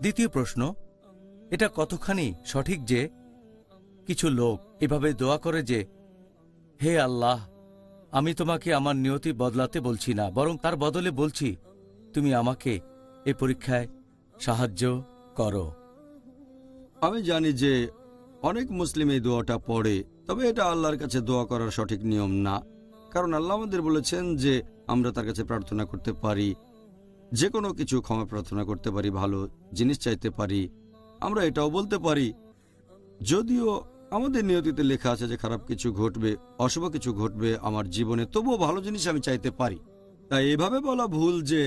দ্বিতীয় প্রশ্ন, এটা কতখানি সঠিক যে কিছু লোক এভাবে দোয়া করে যে, হে আল্লাহ, আমি তোমাকে আমার নিয়তি বদলাতে বলছি না, বরং তার বদলে বলছি তুমি আমাকে এ পরীক্ষায় সাহায্য করো। আমি জানি যে অনেক মুসলিম এই দোয়াটা পড়ে, তবে এটা আল্লাহর কাছে দোয়া করার সঠিক নিয়ম না। কারণ আল্লাহ আমাদের বলেছেন যে আমরা তার কাছে প্রার্থনা করতে পারি, যে কোনো কিছু ক্ষমা প্রার্থনা করতে পারি, ভালো জিনিস চাইতে পারি। আমরা এটাও বলতে পারি, যদিও আমাদের নিয়তিতে লেখা আছে যে খারাপ কিছু ঘটবে, অশুভ কিছু ঘটবে আমার জীবনে, তবুও ভালো জিনিস আমি চাইতে পারি। তাই এভাবে বলা ভুল যে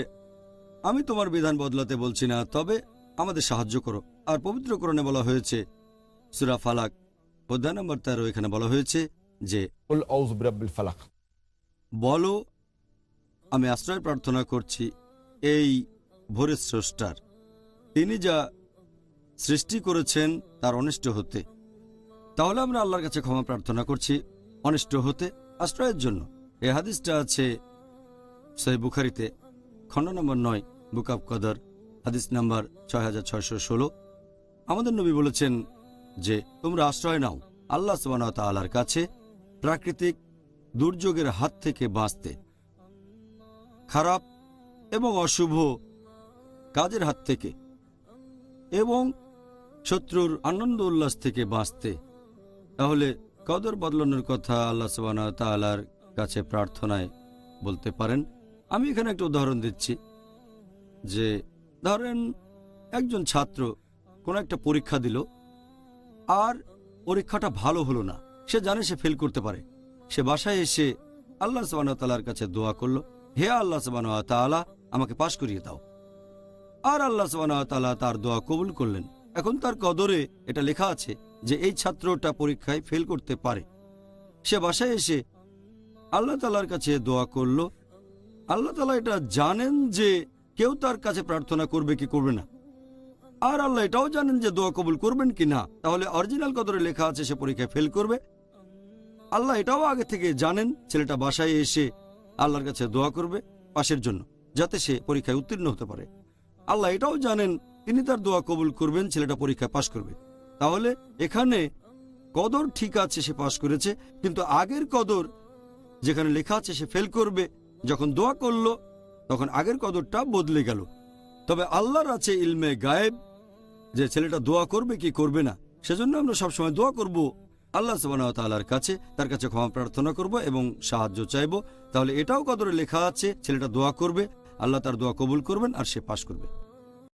আমি তোমার বিধান বদলাতে বলছি না, তবে আমাদের সাহায্য করো। আর পবিত্র কোরআনে বলা হয়েছে, সূরা ফালাক অধ্যায় নম্বর 13, এখানে বলা হয়েছে যে বলো আমি আশ্রয় প্রার্থনা করছি এই ভোরের স্রষ্টার, তিনি যা সৃষ্টি করেছেন তার অনিষ্ট হতে। তাহলে আমরা আল্লাহর কাছে ক্ষমা প্রার্থনা করছি অনিষ্ট হতে আশ্রয়ের জন্য। এই হাদিসটা আছে সহিহ বুখারীতে, খণ্ড নম্বর 9, বুক অব কদর, হাদিস নাম্বার 6616। আমাদের নবী বলেছেন যে তোমরা আশ্রয় নাও আল্লাহ সুবহানাহু ওয়া তাআলার কাছে প্রাকৃতিক দুর্যোগের হাত থেকে বাঁচতে, খারাপ এবং অশুভ কাজের হাত থেকে, এবং শত্রুর আনন্দ উল্লাস থেকে বাঁচতে। তাহলে কদর বদলানোর কথা আল্লাহ সুবহানাহু ওয়া তাআলার কাছে প্রার্থনায় বলতে পারেন। আমি এখানে একটা উদাহরণ দিচ্ছি যে ধরেন একজন ছাত্র কোনো একটা পরীক্ষা দিল, আর পরীক্ষাটা ভালো হলো না, সে জানে সে ফেল করতে পারে। সে বাসায় এসে আল্লাহ সুবহানাহু ওয়া তাআলার কাছে দোয়া করলো, হে আল্লাহ সুবহানাহু ওয়া তাআলা আমাকে পাশ করিয়ে দাও। আর আল্লাহ সুবহানাহু ওয়া তাআলা তার দোয়া কবুল করলেন। এখন তার কদরে এটা লেখা আছে যে এই ছাত্রটা পরীক্ষায় ফেল করতে পারে। সে বাসায় এসে আল্লাহ তাআলার কাছে দোয়া করলো। আল্লাহ তাআলা এটা জানেন যে কেউ তার কাছে প্রার্থনা করবে কি করবে না, আর আল্লাহ এটাও জানেন যে দোয়া কবুল করবেন কি না। তাহলে অরিজিনাল কদরে লেখা আছে সে পরীক্ষায় ফেল করবে। আল্লাহ এটাও আগে থেকে জানেন ছেলেটা বাসায় এসে আল্লাহর কাছে দোয়া করবে পাশের জন্য, যাতে সে পরীক্ষায় উত্তীর্ণ হতে পারে। আল্লাহ এটাও জানেন তিনি তার দোয়া কবুল করবেন, ছেলেটা পরীক্ষায় পাশ করবে। তাহলে এখানে কদর ঠিক আছে, সে পাশ করেছে, কিন্তু আগের কদর যেখানে লেখা আছে সে ফেল করবে, যখন দোয়া করলো তখন আগের কদরটা বদলে গেল। তবে আল্লাহর আছে ইলমে গায়েব যে ছেলেটা দোয়া করবে কি করবে না। সেজন্য আমরা সবসময় দোয়া করব আল্লাহ সুবহানাহু ওয়া তাআলার কাছে, তার কাছে ক্ষমা প্রার্থনা করব এবং সাহায্য চাইব। তাহলে এটাও কদরে লেখা আছে ছেলেটা দোয়া করবে, আল্লাহ তার দোয়া কবুল করবেন আর সে পাশ করবে।